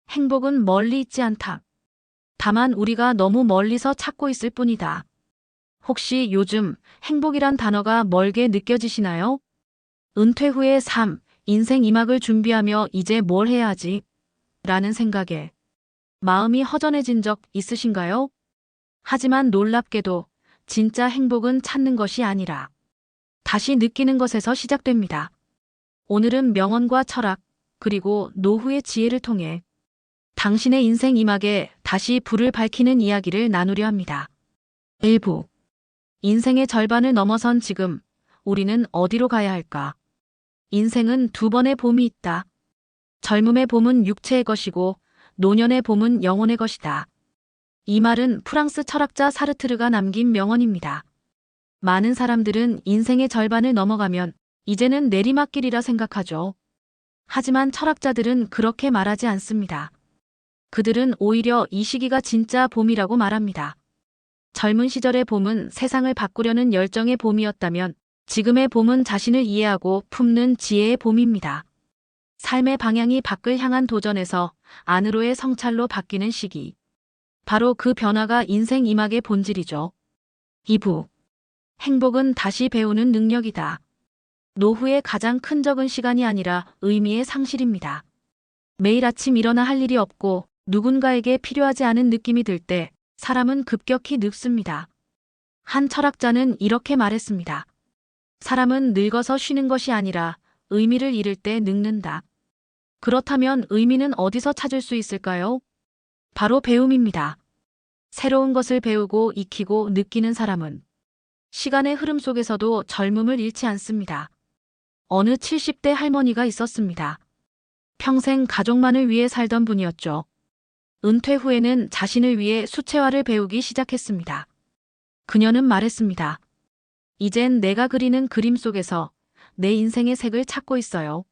행복은 멀리 있지 않다. 다만 우리가 너무 멀리서 찾고 있을 뿐이다. 혹시 요즘 행복이란 단어가 멀게 느껴지시나요? 은퇴 후의 삶, 인생 2막을 준비하며 이제 뭘 해야 하지? 라는 생각에 마음이 허전해진 적 있으신가요? 하지만 놀랍게도 진짜 행복은 찾는 것이 아니라 다시 느끼는 것에서 시작됩니다. 오늘은 명언과 철학, 그리고 노후의 지혜를 통해 당신의 인생 2막에 다시 불을 밝히는 이야기를 나누려 합니다. 일부 인생의 절반을 넘어선 지금 우리는 어디로 가야 할까? 인생은 두 번의 봄이 있다. 젊음의 봄은 육체의 것이고 노년의 봄은 영혼의 것이다. 이 말은 프랑스 철학자 사르트르가 남긴 명언입니다. 많은 사람들은 인생의 절반을 넘어가면 이제는 내리막길이라 생각하죠. 하지만 철학자들은 그렇게 말하지 않습니다. 그들은 오히려 이 시기가 진짜 봄이라고 말합니다. 젊은 시절의 봄은 세상을 바꾸려는 열정의 봄이었다면 지금의 봄은 자신을 이해하고 품는 지혜의 봄입니다. 삶의 방향이 밖을 향한 도전에서 안으로의 성찰로 바뀌는 시기. 바로 그 변화가 인생 2막의 본질이죠. 2부. 행복은 다시 배우는 능력이다. 노후의 가장 큰 적은 시간이 아니라 의미의 상실입니다. 매일 아침 일어나 할 일이 없고 누군가에게 필요하지 않은 느낌이 들 때 사람은 급격히 늙습니다. 한 철학자는 이렇게 말했습니다. 사람은 늙어서 쉬는 것이 아니라 의미를 잃을 때 늙는다. 그렇다면 의미는 어디서 찾을 수 있을까요? 바로 배움입니다. 새로운 것을 배우고 익히고 느끼는 사람은 시간의 흐름 속에서도 젊음을 잃지 않습니다. 어느 70대 할머니가 있었습니다. 평생 가족만을 위해 살던 분이었죠. 은퇴 후에는 자신을 위해 수채화를 배우기 시작했습니다. 그녀는 말했습니다. 이젠 내가 그리는 그림 속에서 내 인생의 색을 찾고 있어요.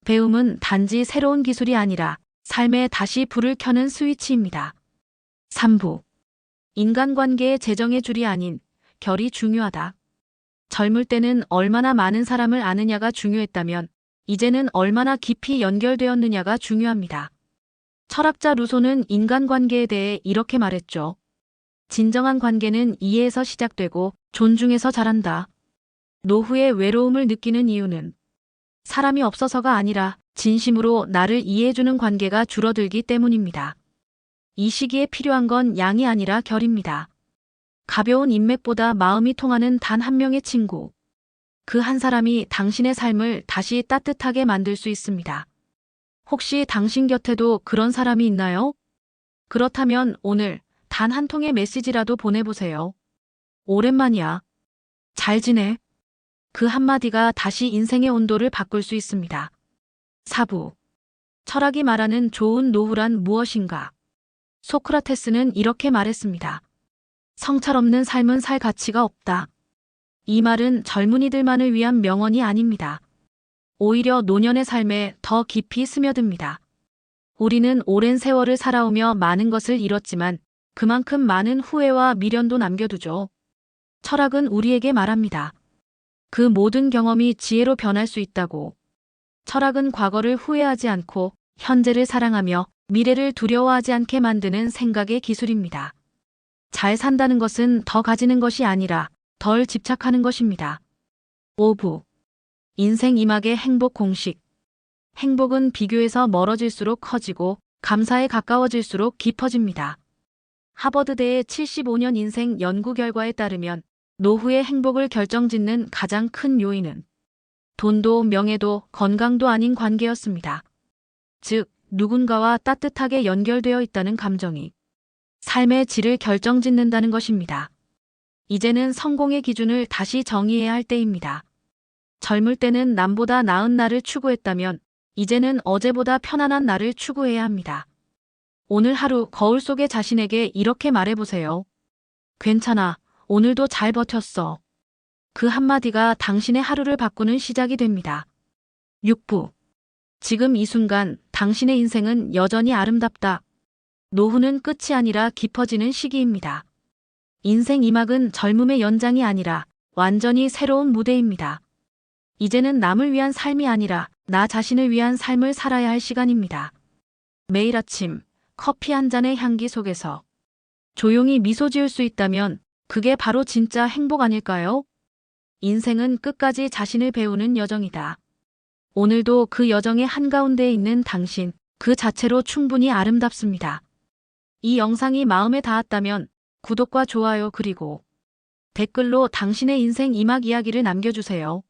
배움은 단지 새로운 기술이 아니라 삶에 다시 불을 켜는 스위치입니다. 3부. 인간관계의 재정의 줄이 아닌 결이 중요하다. 젊을 때는 얼마나 많은 사람을 아느냐가 중요했다면 이제는 얼마나 깊이 연결되었느냐가 중요합니다. 철학자 루소는 인간관계에 대해 이렇게 말했죠. 진정한 관계는 이해에서 시작되고 존중에서 자란다. 노후의 외로움을 느끼는 이유는 사람이 없어서가 아니라 진심으로 나를 이해해주는 관계가 줄어들기 때문입니다. 이 시기에 필요한 건 양이 아니라 결입니다. 가벼운 인맥보다 마음이 통하는 단 한 명의 친구. 그 한 사람이 당신의 삶을 다시 따뜻하게 만들 수 있습니다. 혹시 당신 곁에도 그런 사람이 있나요? 그렇다면 오늘 단 한 통의 메시지라도 보내보세요. 오랜만이야. 잘 지내? 그 한마디가 다시 인생의 온도를 바꿀 수 있습니다. 4부. 철학이 말하는 좋은 노후란 무엇인가? 소크라테스는 이렇게 말했습니다. 성찰 없는 삶은 살 가치가 없다. 이 말은 젊은이들만을 위한 명언이 아닙니다. 오히려 노년의 삶에 더 깊이 스며듭니다. 우리는 오랜 세월을 살아오며 많은 것을 잃었지만 그만큼 많은 후회와 미련도 남겨두죠. 철학은 우리에게 말합니다. 그 모든 경험이 지혜로 변할 수 있다고. 철학은 과거를 후회하지 않고 현재를 사랑하며 미래를 두려워하지 않게 만드는 생각의 기술입니다. 잘 산다는 것은 더 가지는 것이 아니라 덜 집착하는 것입니다. 5부. 인생 2막의 행복 공식. 행복은 비교에서 멀어질수록 커지고 감사에 가까워질수록 깊어집니다. 하버드대의 75년 인생 연구 결과에 따르면 노후의 행복을 결정짓는 가장 큰 요인은 돈도 명예도 건강도 아닌 관계였습니다. 즉, 누군가와 따뜻하게 연결되어 있다는 감정이 삶의 질을 결정짓는다는 것입니다. 이제는 성공의 기준을 다시 정의해야 할 때입니다. 젊을 때는 남보다 나은 나를 추구했다면 이제는 어제보다 편안한 나를 추구해야 합니다. 오늘 하루 거울 속의 자신에게 이렇게 말해보세요. 괜찮아. 오늘도 잘 버텼어. 그 한마디가 당신의 하루를 바꾸는 시작이 됩니다. 6부. 지금 이 순간 당신의 인생은 여전히 아름답다. 노후는 끝이 아니라 깊어지는 시기입니다. 인생 2막은 젊음의 연장이 아니라 완전히 새로운 무대입니다. 이제는 남을 위한 삶이 아니라 나 자신을 위한 삶을 살아야 할 시간입니다. 매일 아침 커피 한 잔의 향기 속에서 조용히 미소 지을 수 있다면 그게 바로 진짜 행복 아닐까요? 인생은 끝까지 자신을 배우는 여정이다. 오늘도 그 여정의 한가운데에 있는 당신, 그 자체로 충분히 아름답습니다. 이 영상이 마음에 닿았다면 구독과 좋아요 그리고 댓글로 당신의 인생 이막 이야기를 남겨주세요.